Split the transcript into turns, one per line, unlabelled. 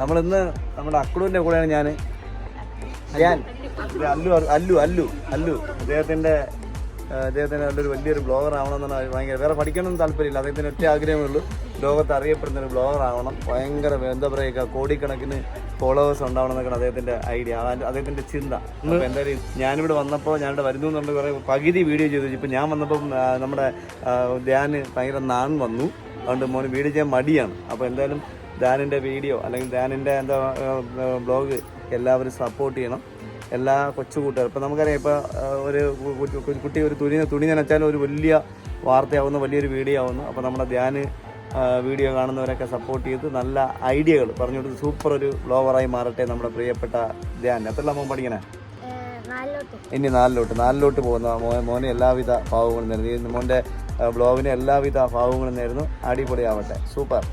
നമ്മളിന്ന് നമ്മുടെ അക്കുടുവിൻ്റെ കൂടെയാണ് ഞാൻ അല്ലു അദ്ദേഹത്തിന് നല്ലൊരു വലിയൊരു ബ്ലോഗർ ആവണമെന്നാണ് ഭയങ്കര. വേറെ പഠിക്കണമെന്ന് താല്പര്യമില്ല, അദ്ദേഹത്തിന് ഒറ്റ ആഗ്രഹമേ ഉള്ളൂ, ലോകത്ത് അറിയപ്പെടുന്ന ഒരു ബ്ലോഗർ ആവണം. ഭയങ്കര എന്താ പറയുക, കോടിക്കണക്കിന് ഫോളോവേഴ്സ് ഉണ്ടാവണം എന്നൊക്കെയാണ് അദ്ദേഹത്തിൻ്റെ ഐഡിയ, അദ്ദേഹത്തിൻ്റെ ചിന്ത. അപ്പോൾ എന്തായാലും ഞാനിവിടെ വന്നപ്പോൾ, ഞാനിവിടെ വരുന്നു എന്നുണ്ട് കുറേ പകുതി വീഡിയോ ചെയ്തു. ഇപ്പോൾ ഞാൻ വന്നപ്പം നമ്മുടെ ധ്യാന് ഭയങ്കര നാൺ വന്നു, അതുകൊണ്ട് മോന് വീഡിയോ ചെയ്യാൻ മടിയാണ്. അപ്പോൾ എന്തായാലും ധ്യാനിൻ്റെ വീഡിയോ അല്ലെങ്കിൽ ധ്യാനിൻ്റെ ബ്ലോഗ് എല്ലാവരും സപ്പോർട്ട് ചെയ്യണം, എല്ലാ കൊച്ചു കൂട്ടുകാരും. ഇപ്പോൾ നമുക്കറിയാം, ഇപ്പോൾ ഒരു കുട്ടി ഒരു തുണി നനച്ചാലും ഒരു വലിയ വാർത്തയാവുന്നു, വലിയൊരു വീഡിയോ ആവുന്നു. അപ്പോൾ നമ്മുടെ ധ്യാന് വീഡിയോ കാണുന്നവരൊക്കെ സപ്പോർട്ട് ചെയ്ത് നല്ല ഐഡിയകൾ പറഞ്ഞു കൊടുത്ത് സൂപ്പർ ഒരു ബ്ലോഗറായി മാറട്ടെ നമ്മുടെ പ്രിയപ്പെട്ട ധ്യാൻ. എത്രയുള്ള മോൻ പഠിക്കണേ? ഇനി നാലിലോട്ട് പോകുന്ന മോന് എല്ലാവിധ ഭാവങ്ങളും നേരുന്നു. മോൻ്റെ ബ്ലോഗിന് എല്ലാവിധ ഭാവങ്ങളും നേരുന്നു. അടിപൊളിയാവട്ടെ. സൂപ്പർ.